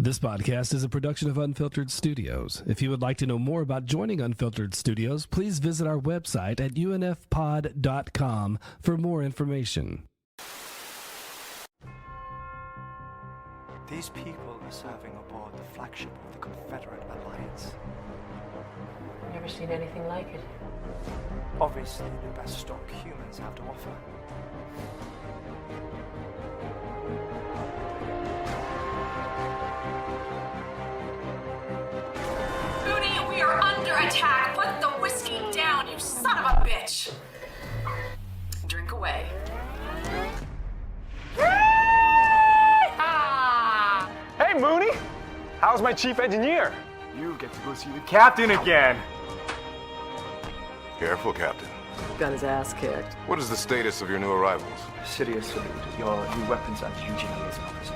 This podcast is a production of Unfiltered Studios. If you would like to know more about joining Unfiltered Studios, please visit our website at unfpod.com for more information. These people are serving aboard the flagship of the Confederate Alliance. Never seen anything like it. Obviously, the best stock humans have to offer. Moody, we are under attack. Put the whiskey down, you son of a bitch. Drink away. Hey, Mooney! How's my chief engineer? You get to go see the captain again. Careful, Captain. Got his ass kicked. What is the status of your new arrivals? Sidious salute. Your new weapons and Eugene is an officer.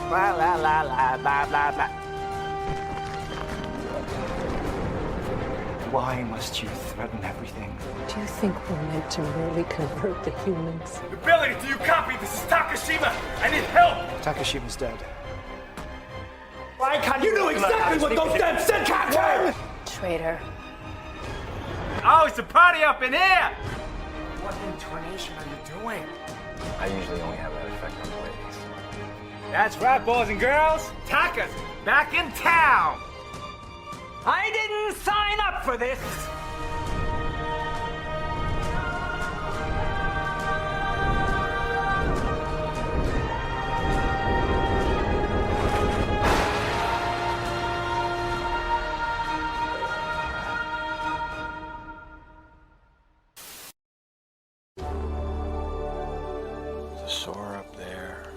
La la la la blah blah blah. Why must you threaten everything? Do you think we're meant to merely convert the humans? Ability, do you copy? This is Takashima. I need help. Takashima's dead. Why can't you know exactly what those damn said, Captain? Traitor. Oh, it's a party up in here. What intonation are you doing? I usually only have that effect on the ladies. That's right, boys and girls. Taka's back in town. I didn't sign up for this. The soar up there,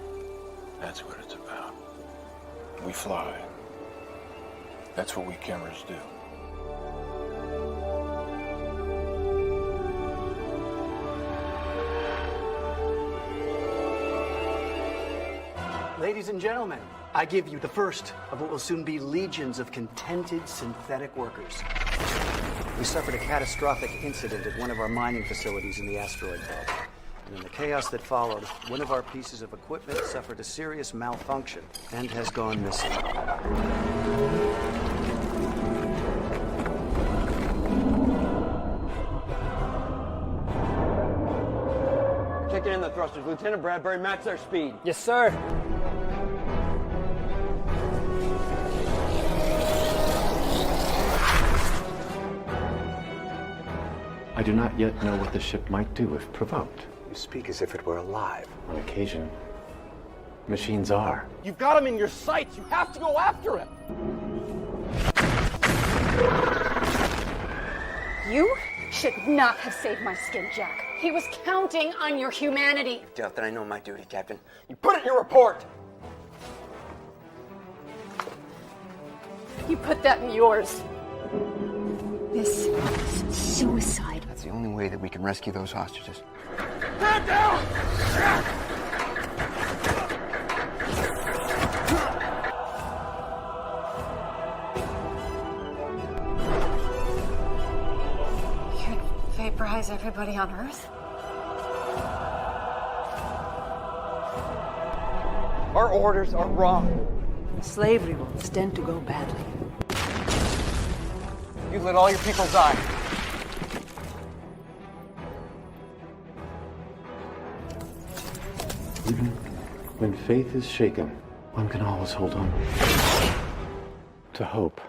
that's what it's about. We fly. That's what we cameras do. Ladies and gentlemen, I give you the first of what will soon be legions of contented synthetic workers. We suffered a catastrophic incident at one of our mining facilities in the asteroid belt. And in the chaos that followed, one of our pieces of equipment suffered a serious malfunction and has gone missing. Kicking in the thrusters. Lieutenant Bradbury, match their speed. Yes, sir. I do not yet know what the ship might do if provoked. You speak as if it were alive. On occasion, machines are. You've got him in your sights. You have to go after him. You should not have saved my skin, Jack. He was counting on your humanity. Doubt that I know my duty, Captain. You put it in your report. You put that in yours. This is suicide. That's the only way that we can rescue those hostages. Stand down! You'd vaporize everybody on Earth? Our orders are wrong. Slavery will stand to go badly. You let all your people die. Even when faith is shaken, one can always hold on to hope.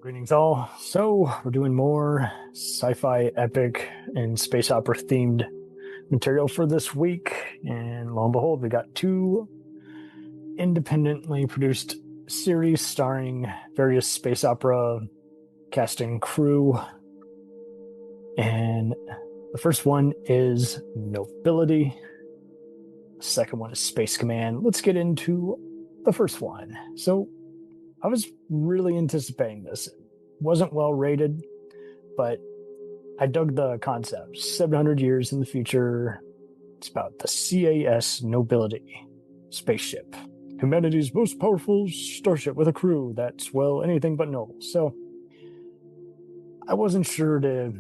Greetings all. So we're doing more sci-fi epic and space opera themed material for this week, and lo and behold, we got 2 independently produced series starring various space opera cast and crew. And the first one is Nobility. The second one is Space Command. Let's get into the first one. So I was really anticipating this. It wasn't well rated, but I dug the concept. 700 years in the future. It's about the CAS Nobility spaceship. Humanity's most powerful starship with a crew that's, well, anything but noble. So I wasn't sure to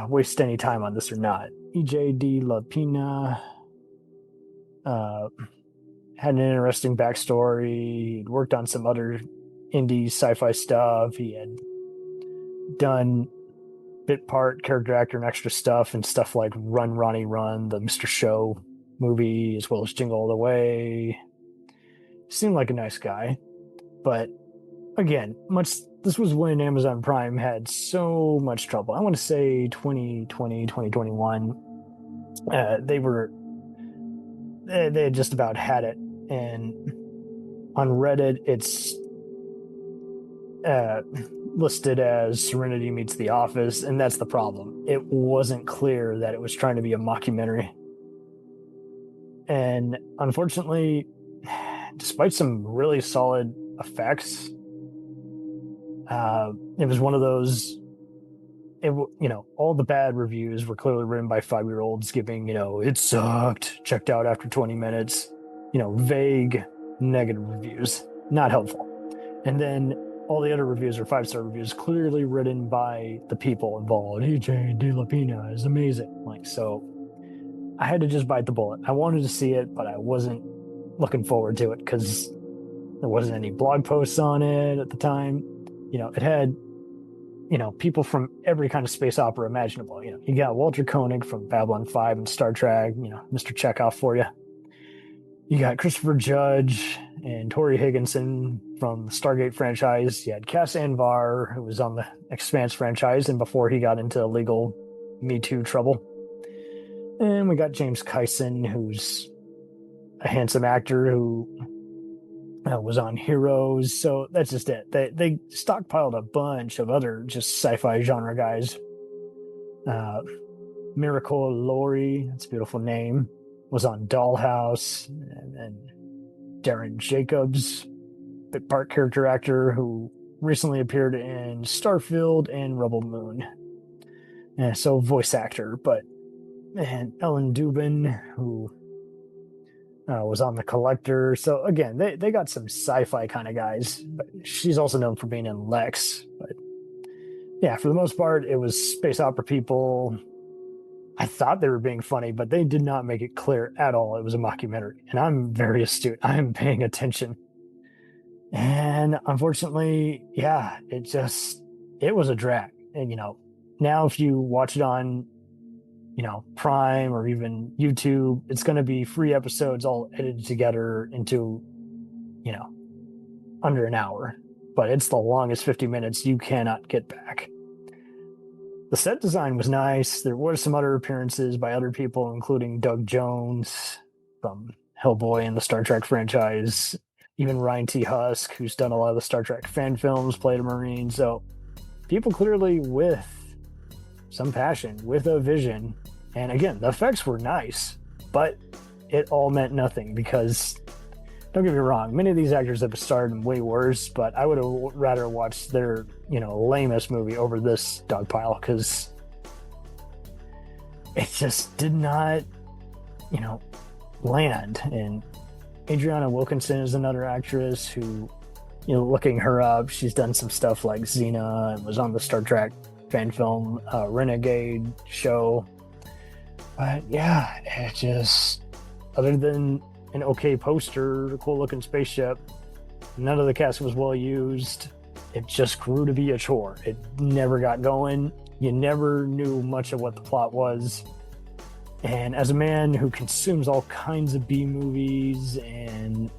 waste any time on this or not. E.J. de la Pina had an interesting backstory. He'd worked on some other indie sci-fi stuff. He had done bit part, character actor, and extra stuff, and stuff like Run, Ronnie, Run, the Mr. Show movie, as well as Jingle All the Way. Seemed like a nice guy. But again, this was when Amazon Prime had so much trouble. I want to say 2020, 2021. They had just about had it. And on Reddit, it's listed as Serenity meets The Office, and that's the problem. It wasn't clear that it was trying to be a mockumentary. And unfortunately, despite some really solid effects, it was one of those, all the bad reviews were clearly written by 5-year-olds giving, it sucked, checked out after 20 minutes, vague negative reviews, not helpful. And then all the other reviews are 5-star reviews, clearly written by the people involved. E.J. de la Pina is amazing. So I had to just bite the bullet. I wanted to see it, but I wasn't looking forward to it because there wasn't any blog posts on it at the time. It had, people from every kind of space opera imaginable. You got Walter Koenig from Babylon 5 and Star Trek, Mr. Chekhov for you. You got Christopher Judge and Tori Higginson from the Stargate franchise. You had Cass Anvar, who was on the Expanse franchise, and before he got into illegal Me Too trouble. And we got James Kyson, who's a handsome actor who was on Heroes. So that's just it. They stockpiled a bunch of other just sci-fi genre guys. Miracle Laurie, that's a beautiful name, was on Dollhouse. And Darren Jacobs, bit part character actor who recently appeared in Starfield and Rebel Moon. And so voice actor, and Ellen Dubin, who was on The Collector. So again, they got some sci-fi kind of guys, but she's also known for being in Lex. But yeah, for the most part, it was space opera people. I thought they were being funny, but they did not make it clear at all it was a mockumentary. And I'm very astute. I am paying attention. And unfortunately, yeah, it was a drag. And, now if you watch it on, Prime or even YouTube, it's going to be free episodes all edited together into, under an hour. But it's the longest 50 minutes you cannot get back. The set design was nice. There were some other appearances by other people, including Doug Jones from Hellboy and the Star Trek franchise. Even Ryan T. Husk, who's done a lot of the Star Trek fan films, played a Marine. So people clearly with some passion, with a vision. And again, the effects were nice, but it all meant nothing because, don't get me wrong, many of these actors have starred in way worse, but I would have rather watched their, lamest movie over this dogpile because it just did not, land. And Adriana Wilkinson is another actress who, looking her up, she's done some stuff like Xena and was on the Star Trek fan film Renegade show. But yeah, it just, other than an okay poster, a cool looking spaceship, none of the cast was well used. It just grew to be a chore. It never got going. You never knew much of what the plot was. And as a man who consumes all kinds of B movies and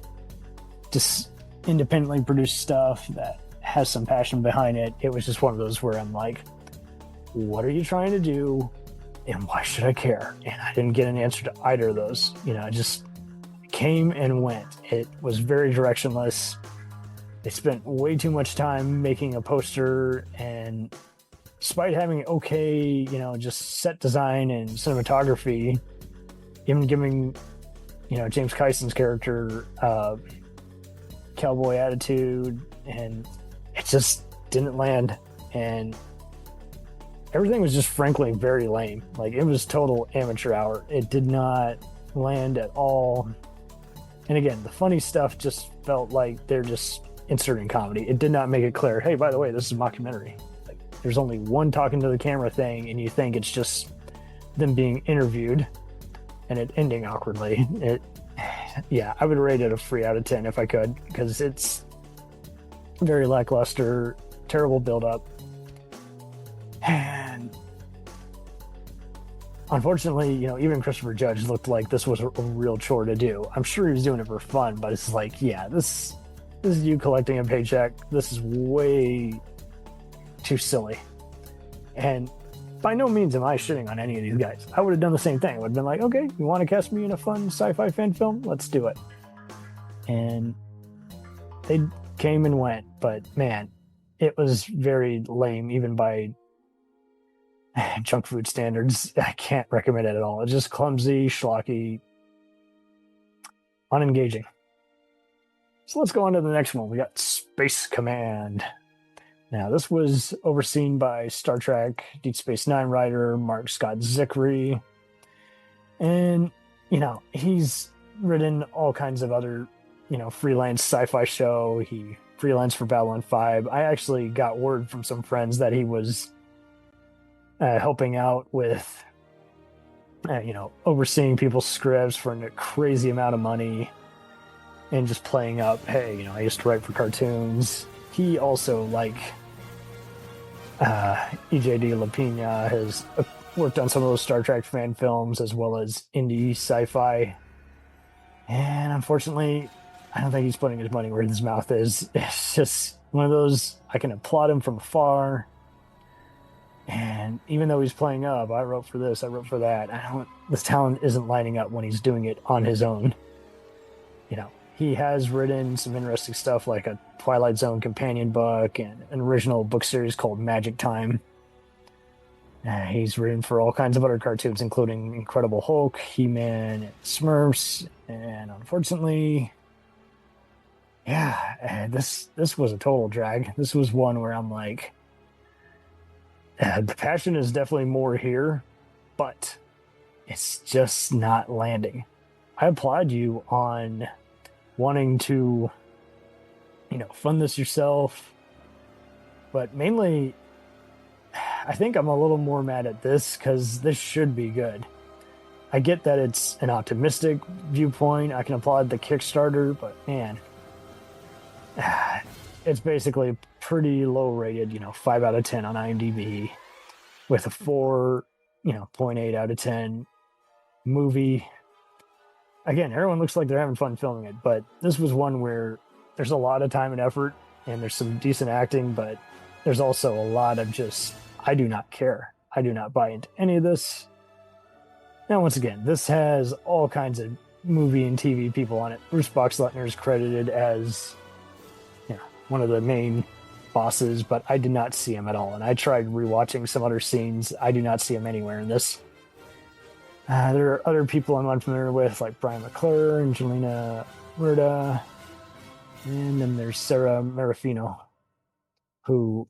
just independently produced stuff that has some passion behind it. It was just one of those where I'm like, what are you trying to do? And why should I care? And I didn't get an answer to either of those. It just came and went. It was very directionless. They spent way too much time making a poster, and despite having okay, just set design and cinematography, even giving, James Kyson's character cowboy attitude, and it just didn't land. And everything was just frankly very lame. Like, it was total amateur hour. It did not land at all. And again, the funny stuff just felt like they're just inserting comedy. It did not make it clear, hey, by the way, this is a mockumentary. Like, there's only one talking to the camera thing, and you think it's just them being interviewed and it ending awkwardly. Yeah, I would rate it a 3 out of 10 if I could, because it's very lackluster, terrible build-up. And unfortunately, even Christopher Judge looked like this was a real chore to do. I'm sure he was doing it for fun, but it's like, yeah, this is you collecting a paycheck. This is way too silly. And by no means am I shitting on any of these guys. I would have done the same thing. I would have been like, okay, you want to cast me in a fun sci-fi fan film? Let's do it. And they came and went, but man, it was very lame, even by junk food standards. I can't recommend it at all. It's just clumsy, schlocky, unengaging. So let's go on to the next one. We got Space Command. Now, this was overseen by Star Trek Deep Space Nine writer Mark Scott Zickery. And, he's written all kinds of other, freelance sci-fi show. He freelanced for Babylon 5. I actually got word from some friends that he was helping out with, overseeing people's scripts for a crazy amount of money and just playing up, hey, I used to write for cartoons. He also, like EJD Lapina, has worked on some of those Star Trek fan films as well as indie sci-fi. And unfortunately, I don't think he's putting his money where his mouth is. It's just one of those, I can applaud him from afar. And even though he's playing up, I wrote for this, I wrote for that, this talent isn't lining up when he's doing it on his own. He has written some interesting stuff like a Twilight Zone companion book and an original book series called Magic Time. He's written for all kinds of other cartoons, including Incredible Hulk, He-Man, and Smurfs. And unfortunately, this was a total drag. This was one where I'm like, the passion is definitely more here, but it's just not landing. I applaud you on wanting to, fund this yourself, but mainly, I think I'm a little more mad at this because this should be good. I get that it's an optimistic viewpoint. I can applaud the Kickstarter, but man, it's basically pretty low rated, 5 out of 10 on IMDb with a 0.8 out of 10 movie. Again, everyone looks like they're having fun filming it, but this was one where there's a lot of time and effort and there's some decent acting, but there's also a lot of just, I do not care. I do not buy into any of this. Now, once again, this has all kinds of movie and TV people on it. Bruce Boxleitner is credited as one of the main bosses, but I did not see him at all. And I tried rewatching some other scenes. I do not see him anywhere in this. There are other people I'm unfamiliar with, like Brian McClure and Jelena Murda. And then there's Sarah Marafino, who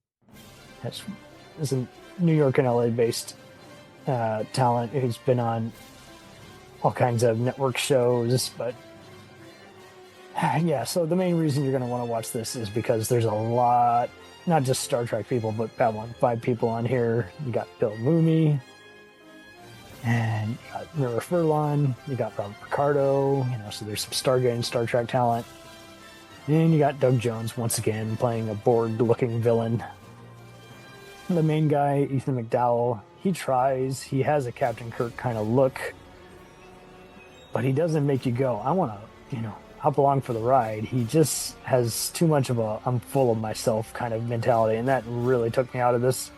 is a New York and LA based talent who's been on all kinds of network shows. But so the main reason you're going to want to watch this is because there's a lot, not just Star Trek people, but Babylon 5 people on here. You got Bill Mooney, and you got Mira Furlan, you got Robert Picardo, so there's some Stargate and Star Trek talent. And you got Doug Jones, once again, playing a Borg-looking villain. The main guy, Ethan McDowell, he has a Captain Kirk kind of look, but he doesn't make you go, I want hop along for the ride. He just has too much of a I'm full of myself kind of mentality, and that really took me out of this.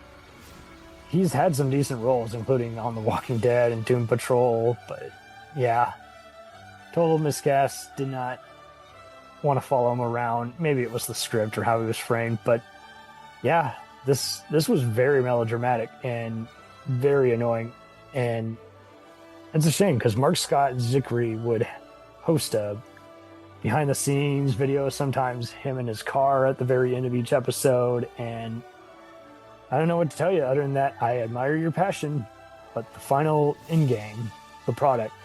He's had some decent roles, including on The Walking Dead and Doom Patrol, but yeah, total miscast. Did not want to follow him around. Maybe it was the script or how he was framed, but yeah, this was very melodramatic and very annoying, and it's a shame because Mark Scott Zickery would host a behind the scenes video, sometimes him in his car at the very end of each episode, and I don't know what to tell you other than that I admire your passion, but the final end game, the product,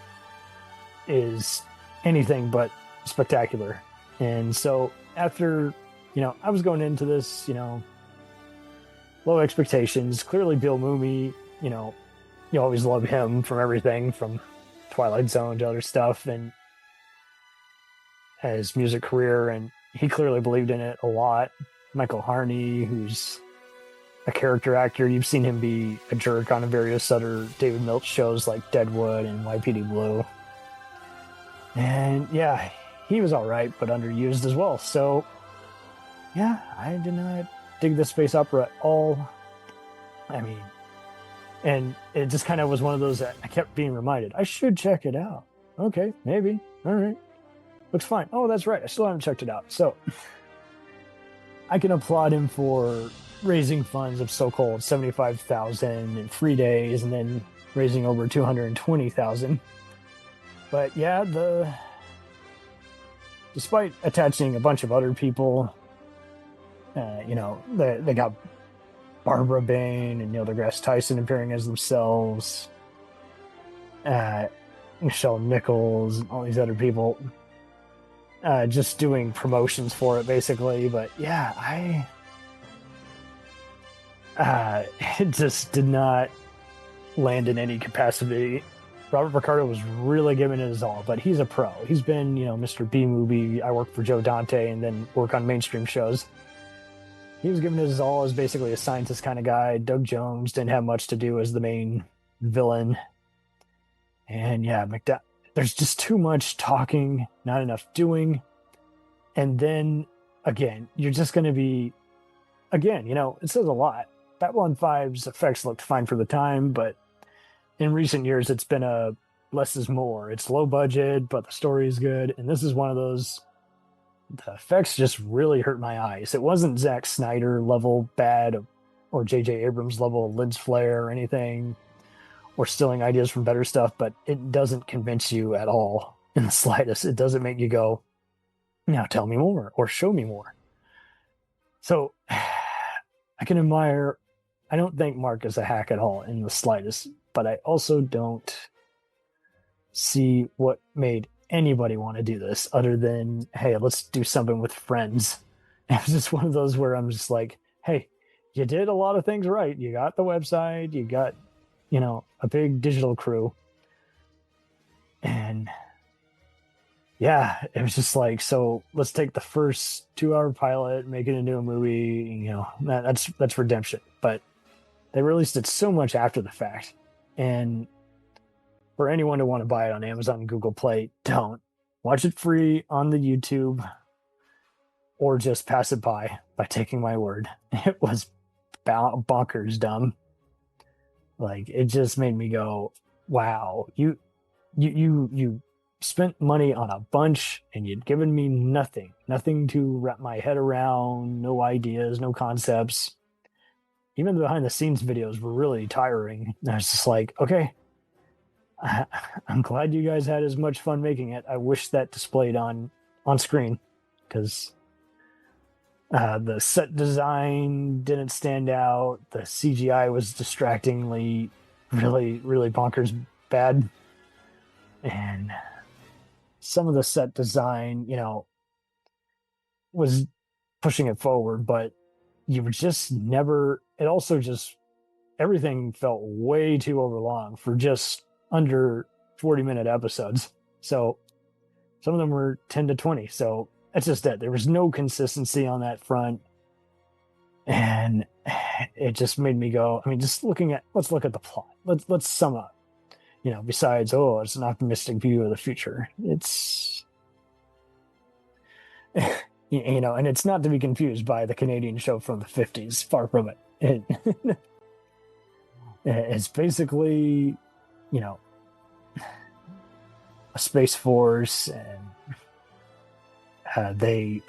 is anything but spectacular. And so after, I was going into this, low expectations. Clearly Bill Mumy, you always love him from everything from Twilight Zone to other stuff, and his music career, and he clearly believed in it a lot. Michael Harney, who's a character actor, you've seen him be a jerk on various other David Milch shows like Deadwood and YPD Blue. And yeah, he was all right, but underused as well. So yeah, I did not dig the space opera at all. I mean, and it just kind of was one of those that I kept being reminded, I should check it out. Okay, maybe. All right. Looks fine. Oh, that's right. I still haven't checked it out. So I can applaud him for raising funds of so-called 75,000 in 3 days and then raising over 220,000. But yeah, despite attaching a bunch of other people, they got Barbara Bain and Neil deGrasse Tyson appearing as themselves, Michelle Nichols, and all these other people just doing promotions for it, basically. But yeah, it just did not land in any capacity. Robert Picardo was really giving it his all, but he's a pro. He's been, Mr. B-Movie. I work for Joe Dante and then work on mainstream shows. He was giving it his all as basically a scientist kind of guy. Doug Jones didn't have much to do as the main villain. And yeah, there's just too much talking, not enough doing. And then, again, you're just going to be, it says a lot. Babylon 5's effects looked fine for the time, but in recent years, it's been a less is more. It's low budget, but the story is good. And this is one of those, the effects just really hurt my eyes. It wasn't Zack Snyder level bad or J.J. Abrams level lens flare or anything, or stealing ideas from better stuff, but it doesn't convince you at all in the slightest. It doesn't make you go, now tell me more or show me more. So I can admire, I don't think Mark is a hack at all in the slightest, but I also don't see what made anybody want to do this other than, hey, let's do something with friends. And it was just one of those where I'm just like, hey, you did a lot of things right. You got the website, you got, a big digital crew. And yeah, it was just like, so let's take the first 2-hour pilot, make it into a movie, that's redemption. But they released it so much after the fact. And for anyone to want to buy it on Amazon and Google Play, don't. Watch it free on the YouTube or just pass it by taking my word. It was bonkers dumb. Like, it just made me go, wow, you spent money on a bunch and you'd given me nothing to wrap my head around, no ideas, no concepts. Even the behind the scenes videos were really tiring. I was just like, okay, I'm glad you guys had as much fun making it. I wish that displayed on screen, because the set design didn't stand out. The CGI was distractingly really, really bonkers bad. And some of the set design, was pushing it forward, but you were just never, it also just, everything felt way too overlong for just under 40-minute episodes. So some of them were 10 to 20. So that's just it. There was no consistency on that front. And it just made me go, let's look at the plot. Let's sum up. Besides, it's an optimistic view of the future. It's You know, and it's not to be confused by the Canadian show from the 50s. Far from it. It's basically, you know, a space force, and they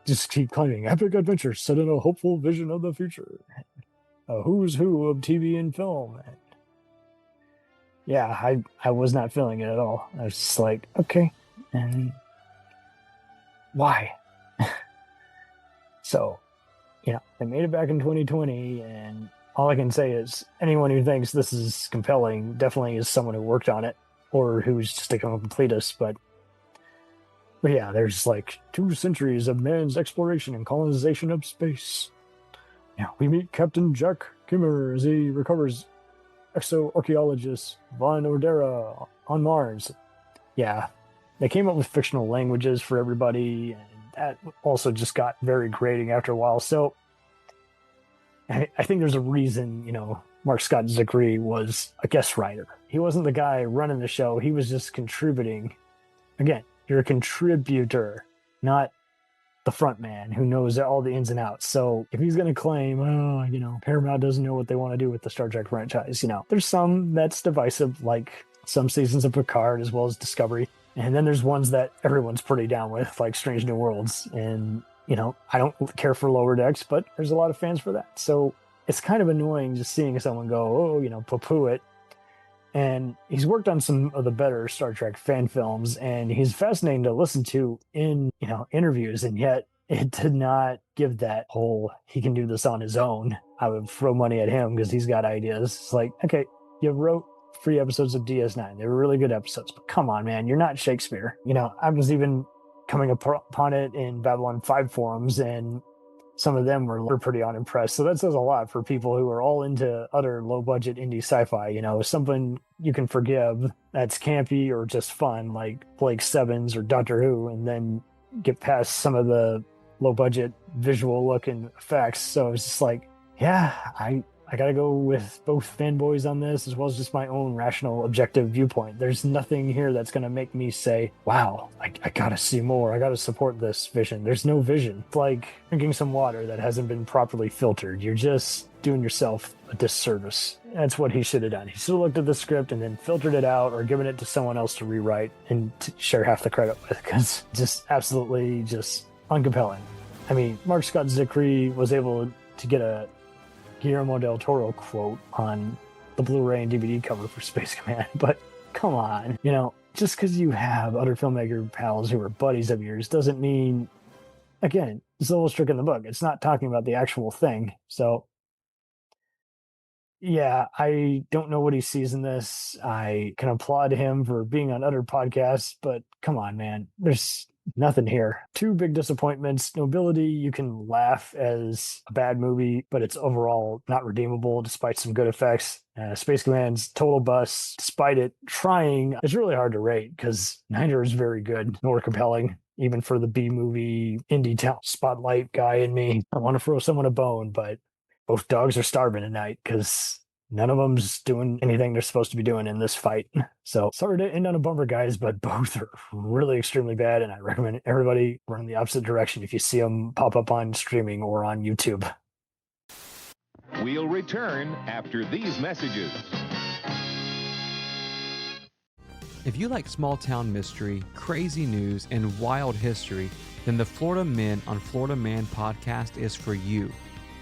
just keep claiming epic adventures set in a hopeful vision of the future. A who's who of TV and film. And yeah, I was not feeling it at all. I was just like, okay, and why? So, you know, they made it back in 2020, and all I can say is anyone who thinks this is compelling definitely is someone who worked on it, or who's just a completist, but yeah, there's like 2 centuries of man's exploration and colonization of space. Yeah, we meet Captain Jack Kimmer as he recovers exoarchaeologist Von Ordera on Mars. Yeah, they came up with fictional languages for everybody, and that also just got very grating after a while. So I think there's a reason, you know, Mark Scott Zicree was a guest writer. He wasn't the guy running the show. He was just contributing. Again, you're a contributor, not the front man who knows all the ins and outs. So if he's going to claim, oh, you know, Paramount doesn't know what they want to do with the Star Trek franchise, you know, there's some that's divisive, like some seasons of Picard as well as Discovery. And then there's ones that everyone's pretty down with, like Strange New Worlds. And, you know, I don't care for Lower Decks, but there's a lot of fans for that. So it's kind of annoying just seeing someone go, oh, you know, poo-poo it. And he's worked on some of the better Star Trek fan films, and he's fascinating to listen to in, you know, interviews, and yet it did not give that whole, he can do this on his own. I would throw money at him because he's got ideas. It's like, okay, you wrote 3 episodes of DS9. They were really good episodes, but come on, man, you're not Shakespeare. You know, I was even coming upon it in Babylon 5 forums, and some of them were pretty unimpressed. So that says a lot for people who are all into other low-budget indie sci-fi. You know, something you can forgive that's campy or just fun, like Blake Sevens or Doctor Who, and then get past some of the low-budget visual look and effects. So it's just like, yeah, I gotta go with both fanboys on this, as well as just my own rational, objective viewpoint. There's nothing here that's gonna make me say, wow, I gotta see more. I gotta support this vision. There's no vision. It's like drinking some water that hasn't been properly filtered. You're just doing yourself a disservice. That's what he should have done. He should have looked at the script and then filtered it out, or given it to someone else to rewrite and to share half the credit with, because just absolutely just uncompelling. I mean, Mark Scott Zicree was able to get a Guillermo del Toro quote on the Blu-ray and DVD cover for Space Command, but come on, you know, just because you have other filmmaker pals who are buddies of yours doesn't mean, again, it's a little trick in the book. It's not talking about the actual thing. So yeah, I don't know what he sees in this. I can applaud him for being on other podcasts, but come on, man, there's nothing here. 2 big disappointments. Nobility, you can laugh as a bad movie, but it's overall not redeemable despite some good effects. Space Command's total bust, despite it trying. It's really hard to rate because neither is very good nor compelling, even for the B-movie indie town spotlight guy in me. I want to throw someone a bone, but both dogs are starving tonight because none of them's doing anything they're supposed to be doing in this fight. So sorry to end on a bumper, guys, but both are really extremely bad, and I recommend everybody run in the opposite direction if you see them pop up on streaming or on YouTube. We'll return after these messages. If you like small-town mystery, crazy news, and wild history, then the Florida Men on Florida Man podcast is for you.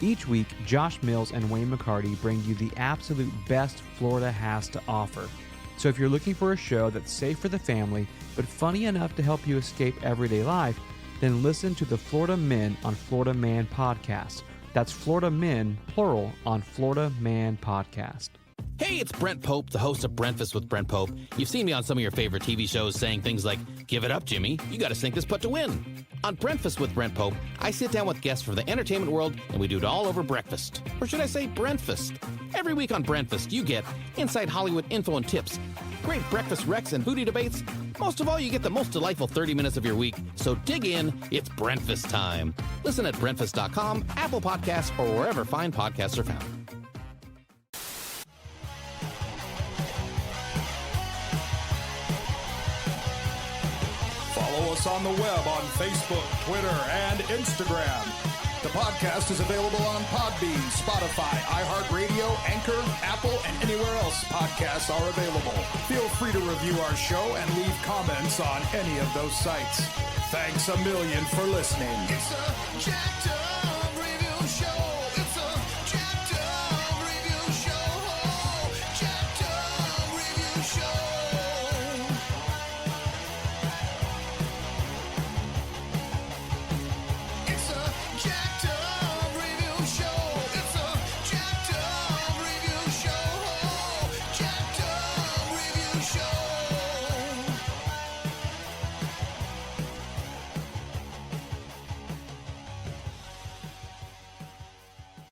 Each week, Josh Mills and Wayne McCarty bring you the absolute best Florida has to offer. So if you're looking for a show that's safe for the family, but funny enough to help you escape everyday life, then listen to the Florida Men on Florida Man podcast. That's Florida Men, plural, on Florida Man podcast. Hey, it's Brent Pope, the host of Breakfast with Brent Pope. You've seen me on some of your favorite TV shows saying things like, give it up, Jimmy, you gotta sink this putt to win. On Breakfast with Brent Pope, I sit down with guests from the entertainment world and we do it all over breakfast. Or should I say Brentfast? Every week on Brentfast, you get inside Hollywood info and tips, great breakfast recs and foodie debates. Most of all, you get the most delightful 30 minutes of your week. So dig in, it's Brentfast time. Listen at Brentfast.com, Apple Podcasts, or wherever fine podcasts are found. us on the web on Facebook, Twitter, and Instagram. The podcast is available on Podbean, Spotify, iHeartRadio, Anchor, Apple, and anywhere else podcasts are available. Feel free to review our show and leave comments on any of those sites. Thanks a million for listening. It's a jacked up